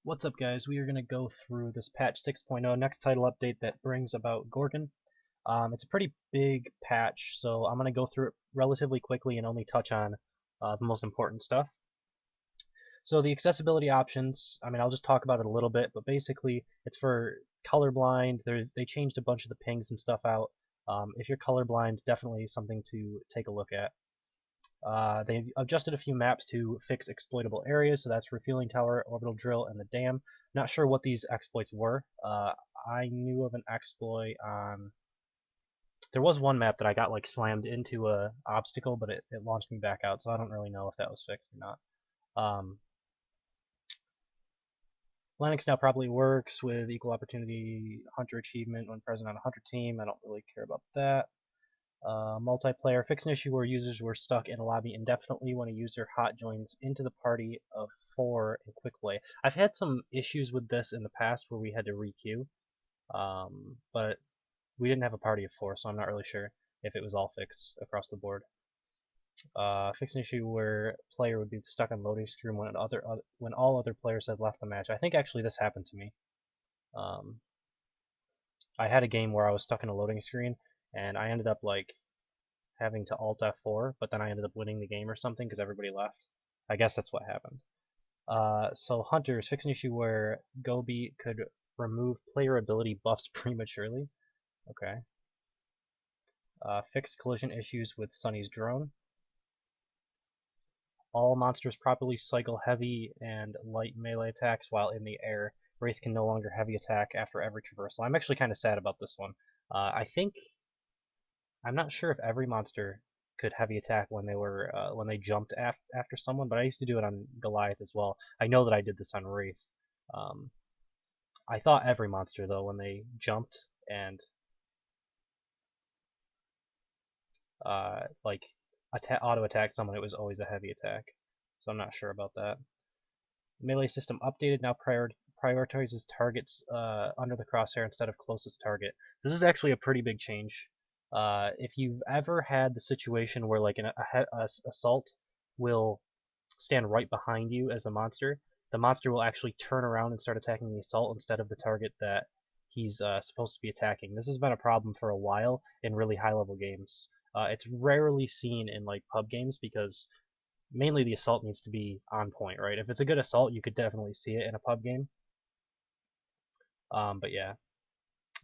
What's up, guys? We are going to go through this patch 6.0 next title update that brings about Gorgon. It's a pretty big patch, so I'm going to go through it relatively quickly and only touch on the most important stuff. So the accessibility options, I'll just talk about it a little bit, but basically it's for colorblind. They changed a bunch of the pings and stuff out. If you're colorblind, definitely something to take a look at. They've adjusted a few maps to fix exploitable areas, so that's Refueling Tower, Orbital Drill, and the Dam. Not sure what these exploits were. I knew of an exploit on... There was one map that I got like slammed into a obstacle, but it launched me back out, so I don't really know if that was fixed or not. Linux now probably works with Equal Opportunity Hunter achievement when present on a Hunter team. I don't really care about that. Multiplayer, fix an issue where users were stuck in a lobby indefinitely when a user hot joins into the party of 4 in quick play. I've had some issues with this in the past where we had to requeue, but we didn't have a party of 4, so I'm not really sure if it was all fixed across the board. Fix an issue where a player would be stuck on loading screen when all other players had left the match. I think actually this happened to me. I had a game where I was stuck in a loading screen, and I ended up like having to Alt F4, but then I ended up winning the game or something because everybody left. I guess that's what happened. So Hunters, fix an issue where Gobi could remove player ability buffs prematurely. Okay. Fix collision issues with Sunny's drone. All monsters properly cycle heavy and light melee attacks while in the air. Wraith can no longer heavy attack after every traversal. I'm actually kind of sad about this one. I'm not sure if every monster could heavy attack when they jumped after someone, but I used to do it on Goliath as well. I know that I did this on Wraith. I thought every monster though, when they jumped and auto attack someone, it was always a heavy attack. So I'm not sure about that. Melee system updated, now prioritizes targets under the crosshair instead of closest target. So this is actually a pretty big change. If you've ever had the situation where like an assault will stand right behind you as the monster will actually turn around and start attacking the assault instead of the target that he's supposed to be attacking. This has been a problem for a while in really high level games. It's rarely seen in like pub games because mainly the assault needs to be on point, right? If it's a good assault, you could definitely see it in a pub game. But yeah.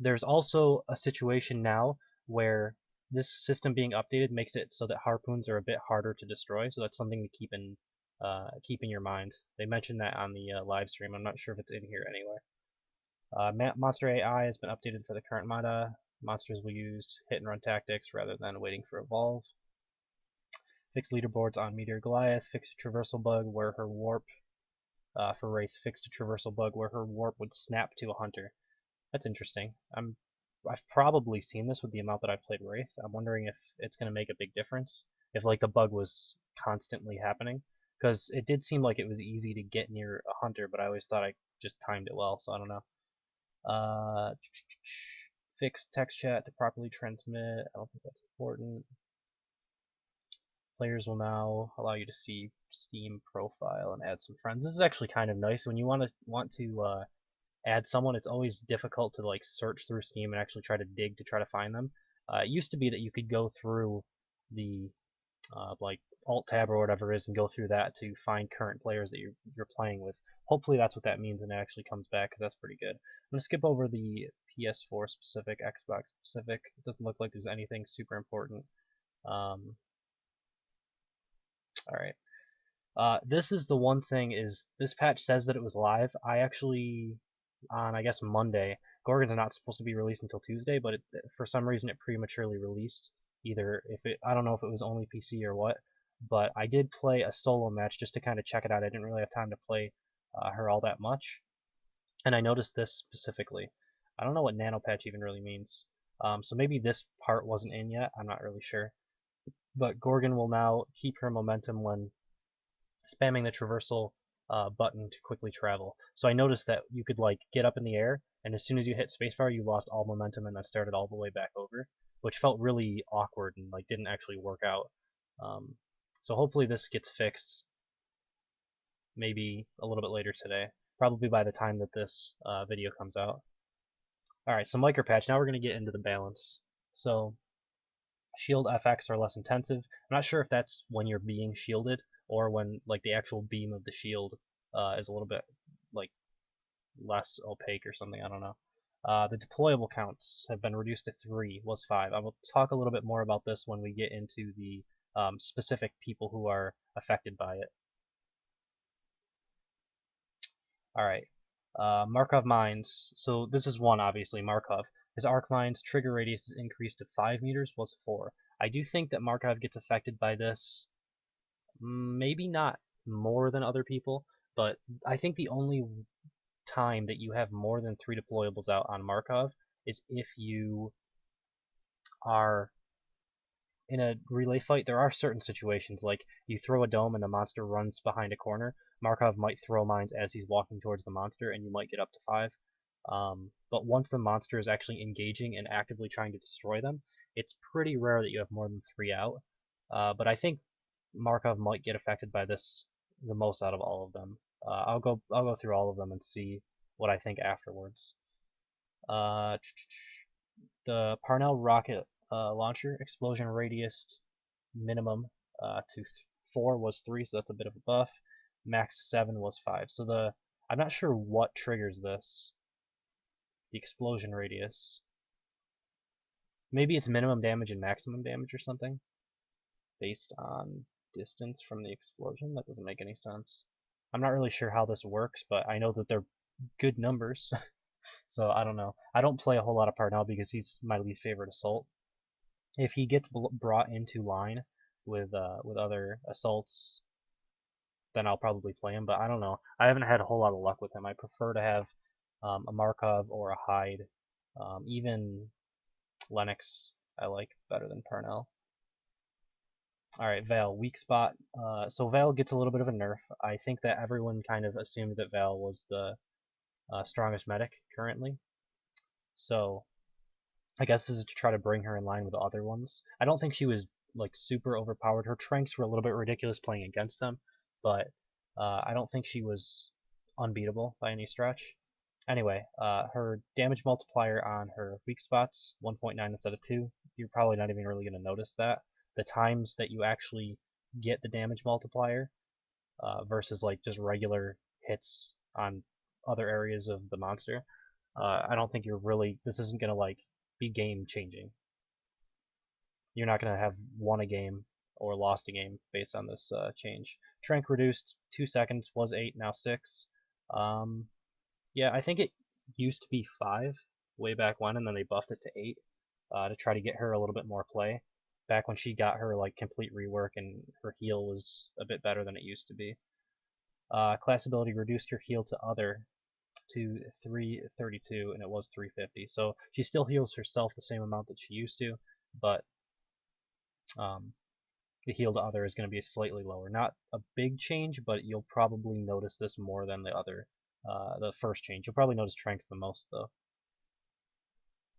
There's also a situation now where this system being updated makes it so that harpoons are a bit harder to destroy, so that's something to keep in your mind. They mentioned that on the live stream. I'm not sure if it's in here anywhere. Monster AI has been updated for the current meta. Monsters will use hit and run tactics rather than waiting for evolve. Fix leaderboards on Meteor Goliath. Fix a traversal bug where her warp for Wraith. Fixed a traversal bug where her warp would snap to a hunter. That's interesting. I've probably seen this with the amount that I've played Wraith. I'm wondering if it's going to make a big difference. If like the bug was constantly happening. Because it did seem like it was easy to get near a hunter, but I always thought I just timed it well, so I don't know. Fix text chat to properly transmit. I don't think that's important. Players will now allow you to see Steam profile and add some friends. This is actually kind of nice. When you want to add someone, it's always difficult to like search through Steam and actually try to dig to try to find them. It used to be that you could go through the like Alt tab or whatever it is and go through that to find current players that you're playing with. Hopefully that's what that means and it actually comes back because that's pretty good. I'm gonna skip over the PS4 specific, Xbox specific. It doesn't look like there's anything super important. Alright. This is the one thing is this patch says that it was live. I actually on I guess Monday. Gorgon's not supposed to be released until Tuesday, but for some reason it prematurely released. I don't know if it was only PC or what, but I did play a solo match just to kind of check it out. I didn't really have time to play her all that much, and I noticed this specifically. I don't know what nano patch even really means, so maybe this part wasn't in yet. I'm not really sure, but Gorgon will now keep her momentum when spamming the traversal button to quickly travel. So I noticed that you could like get up in the air, and as soon as you hit spacebar, you lost all momentum and then started all the way back over, which felt really awkward and like didn't actually work out. So hopefully this gets fixed maybe a little bit later today. probably by the time that this video comes out. Alright, so micro patch. Now we're going to get into the balance. So shield FX are less intensive. I'm not sure if that's when you're being shielded or when like the actual beam of the shield is a little bit like less opaque or something. I don't know. The deployable counts have been reduced to 3, was 5. I will talk a little bit more about this when we get into the specific people who are affected by it. Alright, Markov mines. So this is one, obviously, Markov. His arc mines trigger radius is increased to 5 meters, was 4. I do think that Markov gets affected by this, maybe not more than other people, but I think the only time that you have more than 3 deployables out on Markov is if you are in a relay fight. There are certain situations, like you throw a dome and the monster runs behind a corner. Markov might throw mines as he's walking towards the monster, and you might get up to 5. But once the monster is actually engaging and actively trying to destroy them, it's pretty rare that you have more than 3 out. But I think Markov might get affected by this the most out of all of them. I'll go through all of them and see what I think afterwards. The Parnell rocket launcher explosion radius minimum to 4 was 3, so that's a bit of a buff. Max 7 was 5. So I'm not sure what triggers this. The explosion radius. Maybe it's minimum damage and maximum damage or something, based on distance from the explosion. That doesn't make any sense. I'm not really sure how this works, but I know that they're good numbers. So I don't know. I don't play a whole lot of Parnell because he's my least favorite assault. If he gets brought into line with other assaults, then I'll probably play him. But I don't know. I haven't had a whole lot of luck with him. I prefer to have a Markov or a Hyde. Even Lennox I like better than Parnell. Alright, Val, Weak Spot. So Val gets a little bit of a nerf. I think that everyone kind of assumed that Val was the strongest medic currently. So I guess this is to try to bring her in line with the other ones. I don't think she was like super overpowered. Her tranks were a little bit ridiculous playing against them, but I don't think she was unbeatable by any stretch. Anyway, her damage multiplier on her weak spots, 1.9 instead of 2. You're probably not even really going to notice that. The times that you actually get the damage multiplier versus like just regular hits on other areas of the monster, I don't think this isn't going to like be game changing. You're not going to have won a game or lost a game based on this change. Trank reduced 2 seconds, was 8, now 6. Yeah, I think it used to be 5 way back when, and then they buffed it to 8 to try to get her a little bit more play. Back when she got her like complete rework and her heal was a bit better than it used to be. Class ability reduced her heal to other to 332, and it was 350. So she still heals herself the same amount that she used to, but the heal to other is going to be slightly lower. Not a big change, but you'll probably notice this more than the first change. You'll probably notice Tranks the most, though,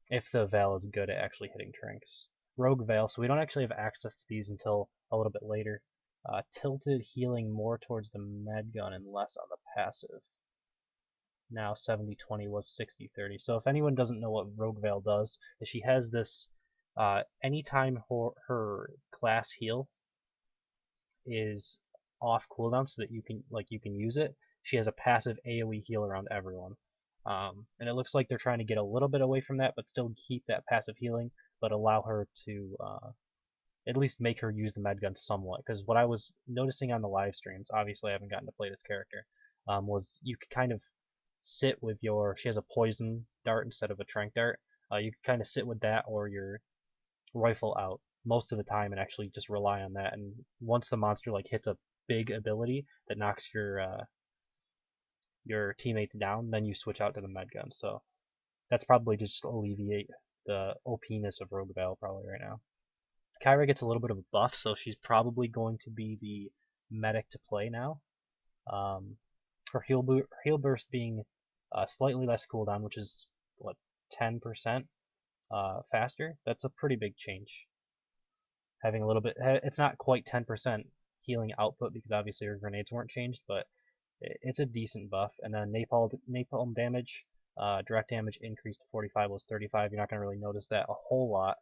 if the Val is good at actually hitting Tranks. Rogue Val, so we don't actually have access to these until a little bit later. Tilted healing more towards the med gun and less on the passive. Now 70-20 was 60-30. So if anyone doesn't know what Rogue Val does, is she has this, anytime her class heal is off cooldown so that you can use it, she has a passive AoE heal around everyone. And it looks like they're trying to get a little bit away from that, but still keep that passive healing, but allow her to at least make her use the med gun somewhat. Because what I was noticing on the live streams, obviously I haven't gotten to play this character, was you could kind of sit with she has a poison dart instead of a trank dart. You could kind of sit with that or your rifle out most of the time and actually just rely on that. And once the monster like hits a big ability that knocks your teammates down, then you switch out to the med gun. So that's probably just alleviate the OP-ness of Rogue Val probably right now. Kyra gets a little bit of a buff, so she's probably going to be the medic to play now. Her heal burst being slightly less cooldown, which is what, 10% faster. That's a pretty big change. Having a little bit, it's not quite 10% healing output because obviously her grenades weren't changed, but It's a decent buff. And then napalm damage, direct damage increased to 45 was 35. You're not going to really notice that a whole lot,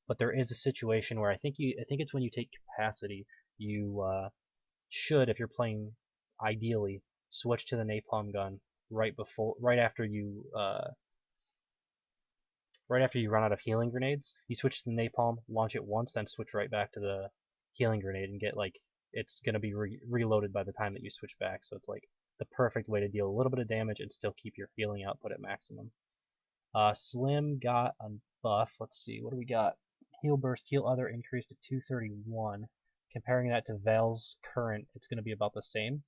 but there is a situation where I think it's when you take capacity, you should, if you're playing ideally, switch to the napalm gun right after you run out of healing grenades. You switch to the napalm, launch it once, then switch right back to the healing grenade and get like it's gonna be reloaded by the time that you switch back. So it's like the perfect way to deal a little bit of damage and still keep your healing output at maximum. Slim got a buff. Let's see, what do we got? Heal burst, heal other increased to 231. Comparing that to Val's current, it's going to be about the same.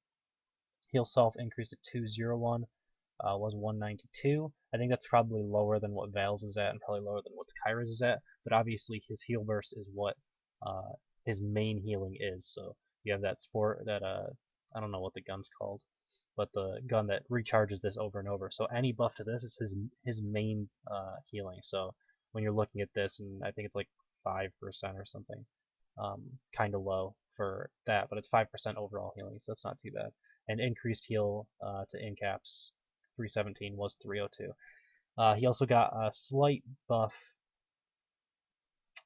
Heal self increased to 201, was 192. I think that's probably lower than what Val's is at and probably lower than what Kyra's is at, but obviously his heal burst is what his main healing is. So you have that I don't know what the gun's called, but the gun that recharges this over and over. So any buff to this is his main healing. So when you're looking at this, and I think it's like 5% or something, kind of low for that, but it's 5% overall healing, so it's not too bad. And increased heal to incaps 317 was 302. He also got a slight buff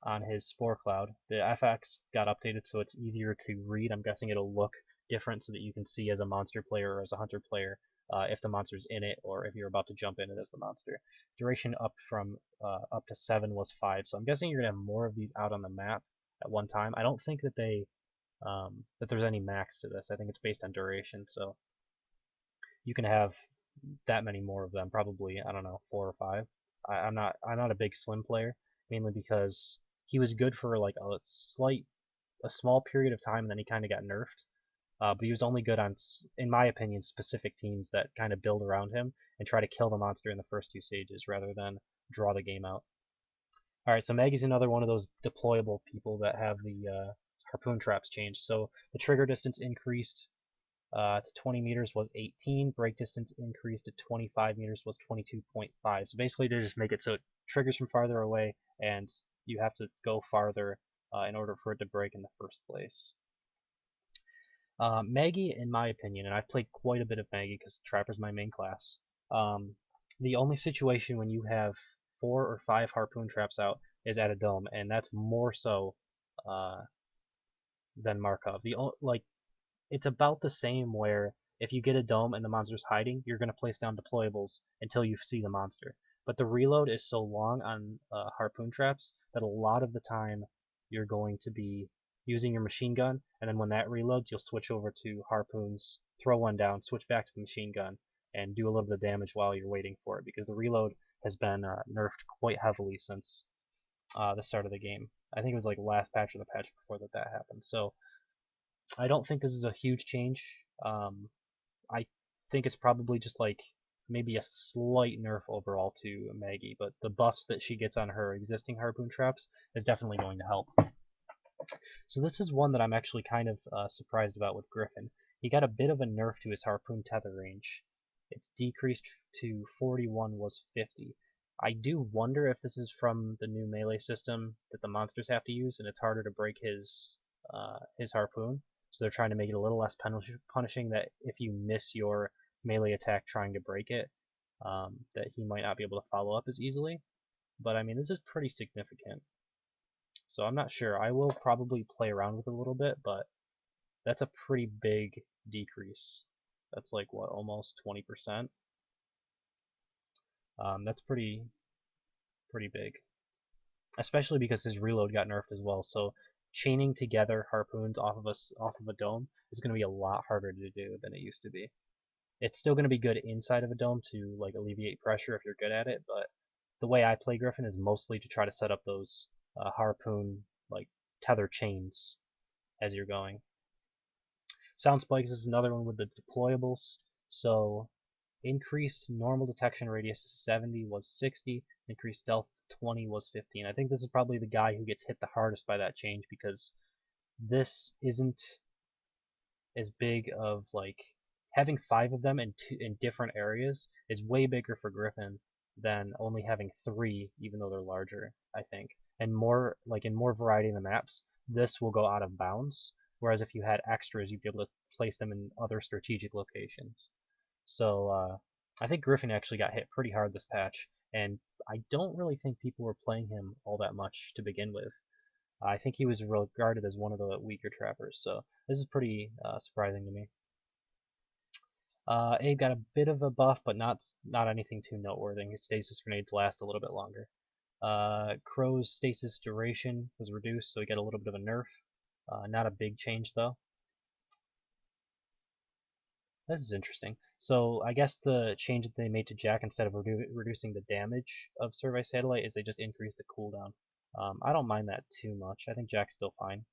on his Spore Cloud. The FX got updated so it's easier to read. I'm guessing it'll look different so that you can see as a monster player or as a hunter player if the monster's in it or if you're about to jump in it as the monster. Duration up to 7 was 5, so I'm guessing you're gonna have more of these out on the map at one time. I don't think that that there's any max to this. I think it's based on duration, so you can have that many more of them. Probably, I don't know, 4 or 5. I'm not a big Slim player, mainly because he was good for like a small period of time, and then he kind of got nerfed. But he was only good on, in my opinion, specific teams that kind of build around him and try to kill the monster in the first 2 stages rather than draw the game out. Alright, so Maggie's another one of those deployable people that have the harpoon traps changed. So the trigger distance increased to 20 meters was 18, break distance increased to 25 meters was 22.5. So basically they just make it so it triggers from farther away and you have to go farther in order for it to break in the first place. Maggie, in my opinion, and I've played quite a bit of Maggie because Trapper's my main class, the only situation when you have 4 or 5 harpoon traps out is at a dome, and that's more so than Markov. It's about the same where if you get a dome and the monster's hiding, you're going to place down deployables until you see the monster. But the reload is so long on harpoon traps that a lot of the time you're going to be using your machine gun, and then when that reloads, you'll switch over to harpoons, throw one down, switch back to the machine gun, and do a little bit of damage while you're waiting for it, because the reload has been nerfed quite heavily since the start of the game. I think it was like last patch or the patch before that happened. So I don't think this is a huge change. I think it's probably just like maybe a slight nerf overall to Maggie, but the buffs that she gets on her existing harpoon traps is definitely going to help. So this is one that I'm actually kind of surprised about with Griffin. He got a bit of a nerf to his harpoon tether range. It's decreased to 41 was 50. I do wonder if this is from the new melee system that the monsters have to use, and it's harder to break his harpoon. So they're trying to make it a little less punishing, that if you miss your melee attack trying to break it, that he might not be able to follow up as easily. But I mean, this is pretty significant. So I'm not sure. I will probably play around with it a little bit, but that's a pretty big decrease. That's like, what, almost 20%? That's pretty big. Especially because his reload got nerfed as well, so chaining together harpoons off of a dome is going to be a lot harder to do than it used to be. It's still going to be good inside of a dome to like alleviate pressure if you're good at it, but the way I play Griffin is mostly to try to set up those harpoon like tether chains as you're going. Sound spikes is another one with the deployables. So increased normal detection radius to 70 was 60, increased stealth to 20 was 15. I think this is probably the guy who gets hit the hardest by that change, because this isn't as big of like having 5 of them in different areas is way bigger for Griffin than only having 3, even though they're larger, I think. And more like in more variety in the maps, this will go out of bounds. Whereas if you had extras, you'd be able to place them in other strategic locations. So I think Griffin actually got hit pretty hard this patch, and I don't really think people were playing him all that much to begin with. I think he was regarded as one of the weaker trappers, so this is pretty surprising to me. Abe got a bit of a buff, but not anything too noteworthy. His stasis grenades last a little bit longer. Crow's stasis duration was reduced, so he got a little bit of a nerf. Not a big change though. This is interesting. So I guess the change that they made to Jack, instead of reducing the damage of Survey Satellite, is they just increased the cooldown. I don't mind that too much. I think Jack's still fine.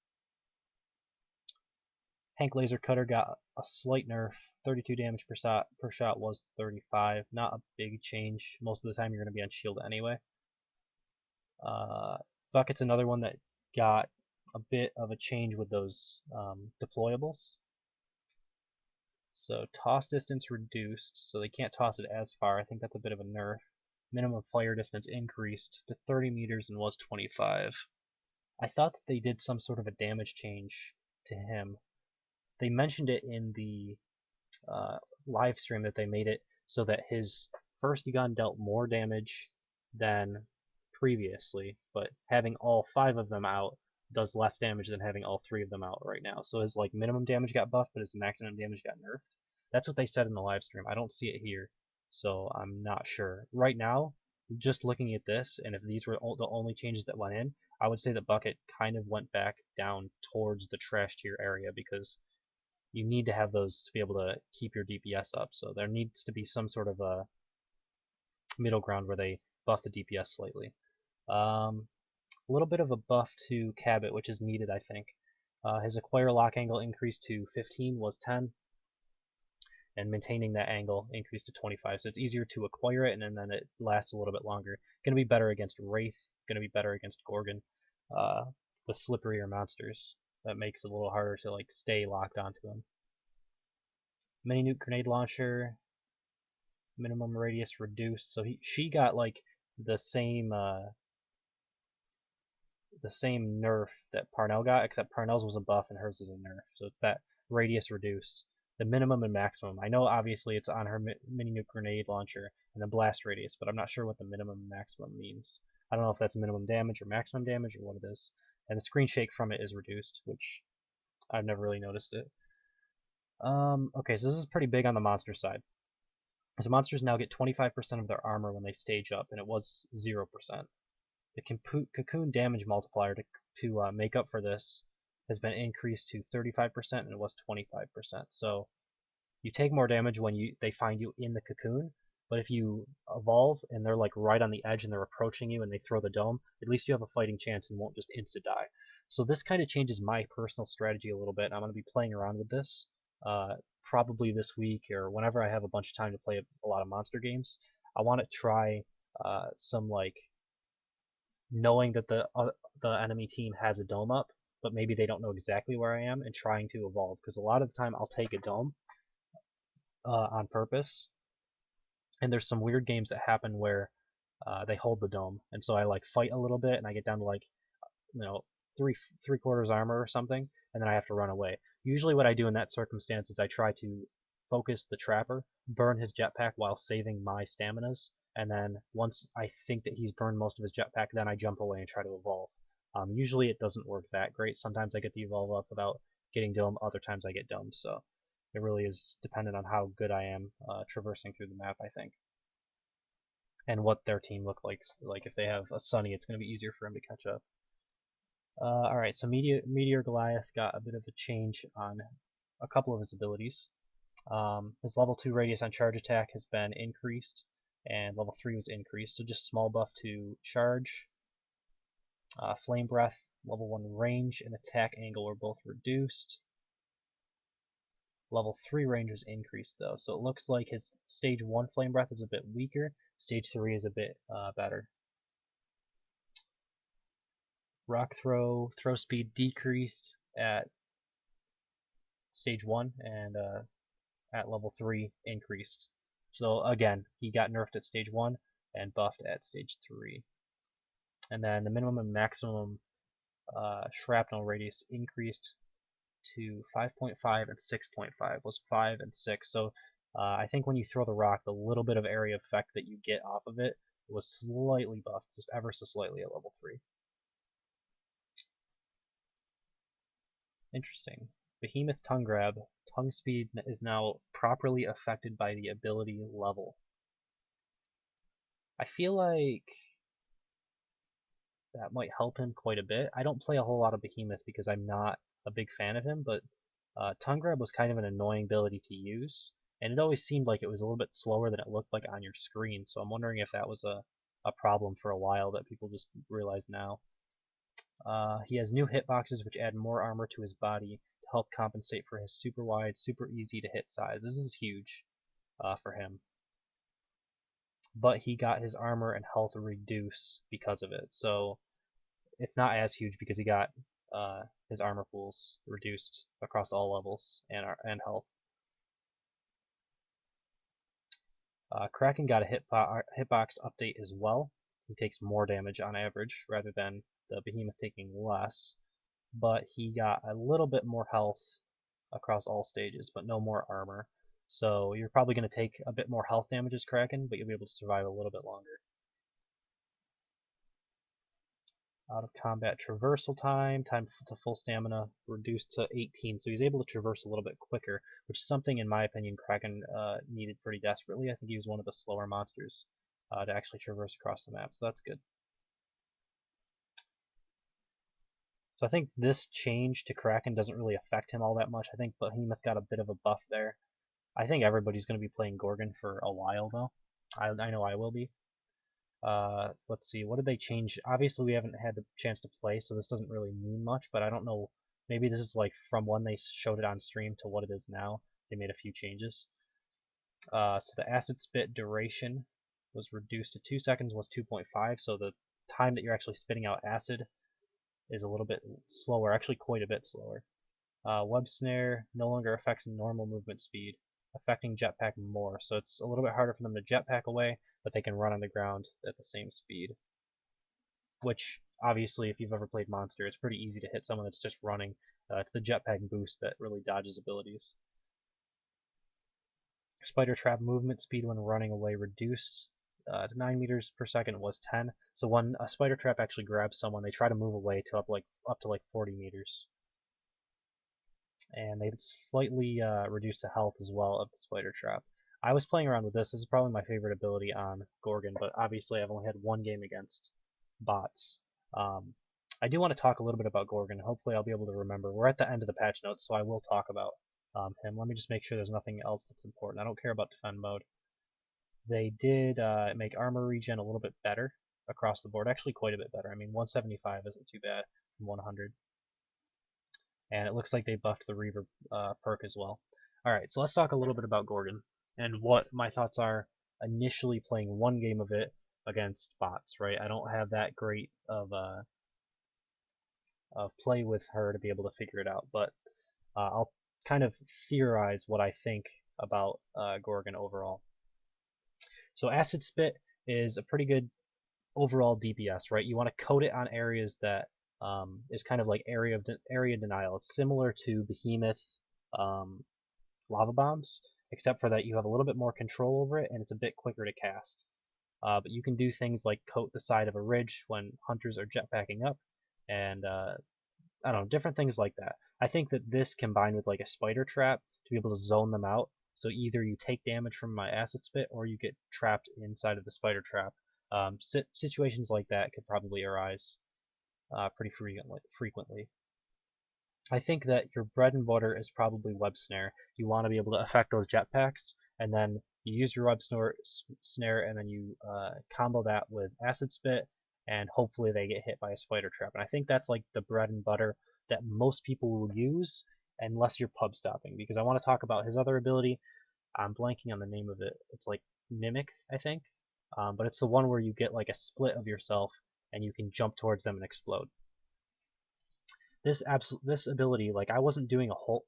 Hank Laser Cutter got a slight nerf. 32 damage per shot was 35. Not a big change. Most of the time you're going to be on shield anyway. Bucket's another one that got a bit of a change with those deployables. So toss distance reduced, so they can't toss it as far. I think that's a bit of a nerf. Minimum fire distance increased to 30 meters and was 25. I thought that they did some sort of a damage change to him. They mentioned it in the live stream that they made it so that his first gun dealt more damage than previously, but having all 5 of them out does less damage than having all 3 of them out right now. So his minimum damage got buffed, but his maximum damage got nerfed. That's what they said in the live stream. I don't see it here, so I'm not sure. Right now, just looking at this, and if these were the only changes that went in, I would say that Bucket kind of went back down towards the trash tier area, because you need to have those to be able to keep your DPS up. So there needs to be some sort of a middle ground where they buff the DPS slightly. A little bit of a buff to Cabot, which is needed, I think. His acquire lock angle increased to 15, was 10, and maintaining that angle increased to 25. So it's easier to acquire it, and then it lasts a little bit longer. Going to be better against Wraith, going to be better against Gorgon, the slipperier monsters. That makes it a little harder to stay locked onto them. Mini nuke grenade launcher, minimum radius reduced. So she got the same nerf that Parnell got, except Parnell's was a buff and hers is a nerf. So it's that radius reduced. The minimum and maximum. I know obviously it's on her mini nuke grenade launcher and the blast radius, but I'm not sure what the minimum and maximum means. I don't know if that's minimum damage or maximum damage or what it is. And the screen shake from it is reduced, which I've never really noticed it. Okay, so this is pretty big on the monster side. So monsters now get 25% of their armor when they stage up, and it was 0%. The cocoon damage multiplier to make up for this has been increased to 35%, and it was 25%. So you take more damage when they find you in the cocoon, but if you evolve and they're right on the edge and they're approaching you and they throw the dome, at least you have a fighting chance and won't just insta-die. So this kind of changes my personal strategy a little bit. I'm going to be playing around with this probably this week or whenever I have a bunch of time to play a lot of monster games. I want to try some knowing that the enemy team has a dome up, but maybe they don't know exactly where I am, and trying to evolve, because a lot of the time I'll take a dome on purpose, and there's some weird games that happen where they hold the dome, and so I fight a little bit and I get down to three-quarters armor or something, and then I have to run away. Usually what I do in that circumstance is I try to focus the trapper, burn his jetpack while saving my staminas, and then once I think that he's burned most of his jetpack, then I jump away and try to evolve. Usually it doesn't work that great. Sometimes I get the evolve up without getting dome, other times I get domed, so it really is dependent on how good I am traversing through the map, I think. And what their team look like. If they have a Sunny, it's going to be easier for him to catch up. Alright, so Meteor Goliath got a bit of a change on a couple of his abilities. His level 2 radius on charge attack has been increased, and level 3 was increased, so just small buff to charge. Flame Breath, level 1 range, and attack angle were both reduced. Level 3 range was increased though, so it looks like his stage 1 Flame Breath is a bit weaker, stage 3 is a bit better. Rock throw speed decreased at stage 1, and at level 3 increased. So again, he got nerfed at stage 1 and buffed at stage 3. And then the minimum and maximum shrapnel radius increased to 5.5 and 6.5 was 5 and 6. So I think when you throw the rock, the little bit of area effect that you get off of it was slightly buffed, just ever so slightly at level 3. Interesting. Behemoth Tongue Grab. Tongue speed is now properly affected by the ability level. I feel like that might help him quite a bit. I don't play a whole lot of Behemoth because I'm not a big fan of him, but Tongue Grab was kind of an annoying ability to use, and it always seemed like it was a little bit slower than it looked like on your screen, so I'm wondering if that was a problem for a while that people just realize now. He has new hitboxes which add more armor to his body to help compensate for his super wide, super easy to hit size. This is huge for him. But he got his armor and health reduce because of it, so it's not as huge because he got his armor pools reduced across all levels and health. Kraken got a hitbox update as well. He takes more damage on average rather than the Behemoth taking less, but he got a little bit more health across all stages, but no more armor. So you're probably going to take a bit more health damage as Kraken, but you'll be able to survive a little bit longer. Out of combat traversal time to full stamina reduced to 18, so he's able to traverse a little bit quicker, which is something, in my opinion, Kraken needed pretty desperately. I think he was one of the slower monsters to actually traverse across the map, so that's good. So I think this change to Kraken doesn't really affect him all that much. I think Behemoth got a bit of a buff there. I think everybody's going to be playing Gorgon for a while, though. I know I will be. Let's see, what did they change? Obviously we haven't had the chance to play, so this doesn't really mean much, but I don't know, maybe this is like from when they showed it on stream to what it is now. They made a few changes. So the acid spit duration was reduced to 2 seconds, was 2.5, so the time that you're actually spitting out acid is a little bit slower, actually quite a bit slower. Web snare no longer affects normal movement speed, affecting jetpack more, so it's a little bit harder for them to jetpack away, but they can run on the ground at the same speed. Which, obviously, if you've ever played Monster, it's pretty easy to hit someone that's just running. It's the jetpack boost that really dodges abilities. Spider trap movement speed when running away reduced to 9 meters per second was 10. So when a spider trap actually grabs someone, they try to move away to up to 40 meters. And they slightly reduced the health as well of the spider trap. I was playing around with this. This is probably my favorite ability on Gorgon, but obviously I've only had one game against bots. I do want to talk a little bit about Gorgon. Hopefully I'll be able to remember. We're at the end of the patch notes, so I will talk about him. Let me just make sure there's nothing else that's important. I don't care about defend mode. They did make armor regen a little bit better across the board. Actually quite a bit better. I mean, 175 isn't too bad from 100. And it looks like they buffed the Reaver perk as well. Alright, so let's talk a little bit about Gorgon and what my thoughts are initially playing one game of it against bots, right? I don't have that great of play with her to be able to figure it out, but I'll kind of theorize what I think about Gorgon overall. So Acid Spit is a pretty good overall DPS, right? You want to coat it on areas that is kind of like area denial. It's similar to Behemoth lava bombs, except for that you have a little bit more control over it and it's a bit quicker to cast. But you can do things like coat the side of a ridge when hunters are jetpacking up, and I don't know, different things like that. I think that this combined with like a spider trap to be able to zone them out, so either you take damage from my acid spit or you get trapped inside of the spider trap. Situations like that could probably arise pretty frequently. I think that your bread and butter is probably web snare. You want to be able to affect those jetpacks, and then you use your web snare, and then you combo that with acid spit, and hopefully they get hit by a spider trap. And I think that's like the bread and butter that most people will use, unless you're pub stopping. Because I want to talk about his other ability. I'm blanking on the name of it. It's like Mimic, I think. But it's the one where you get like a split of yourself, and you can jump towards them and explode. This ability, like I wasn't doing a whole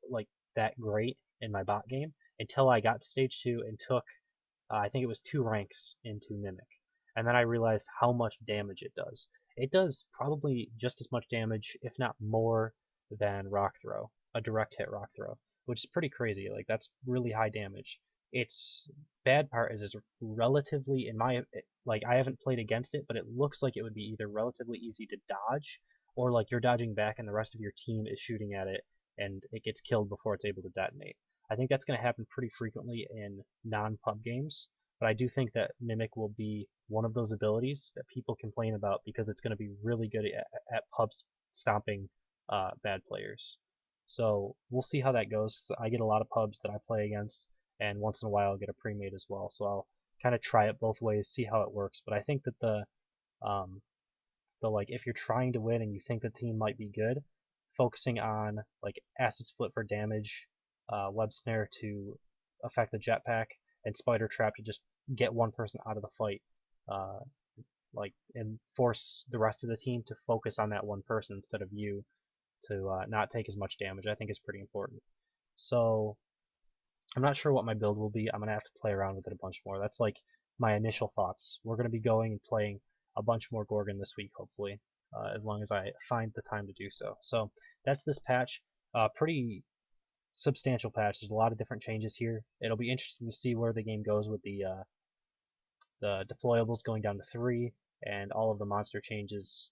that great in my bot game until I got to stage 2 and took I think it was 2 ranks into Mimic, and then I realized how much damage it does. It does probably just as much damage, if not more, than Rock Throw. a direct hit rock throw, which is pretty crazy. Like that's really high damage. Its bad part is it's relatively, in my like I haven't played against it, but it looks like it would be either relatively easy to dodge, or like you're dodging back and the rest of your team is shooting at it and it gets killed before it's able to detonate. I think that's going to happen pretty frequently in non-pub games, but I do think that Mimic will be one of those abilities that people complain about because it's going to be really good at pubs stomping bad players. So we'll see how that goes. I get a lot of pubs that I play against, and once in a while I'll get a pre-made as well. So I'll kind of try it both ways, see how it works. But I think that um, like if you're trying to win and you think the team might be good, focusing on like acid split for damage, web snare to affect the jetpack, and spider trap to just get one person out of the fight, uh, like and force the rest of the team to focus on that one person instead of you to not take as much damage, I think is pretty important. So I'm not sure what my build will be. I'm gonna have to play around with it a bunch more. That's like my initial thoughts. We're gonna be going and playing a bunch more Gorgon this week, hopefully, as long as I find the time to do so. So that's this patch. Pretty substantial patch. There's a lot of different changes here. It'll be interesting to see where the game goes with the deployables going down to 3 and all of the monster changes.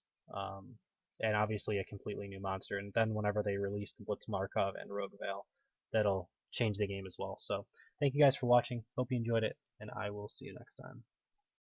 And obviously a completely new monster. And then whenever they release the Blitz Markov and Rogue Val, that'll change the game as well. So thank you guys for watching. Hope you enjoyed it, and I will see you next time.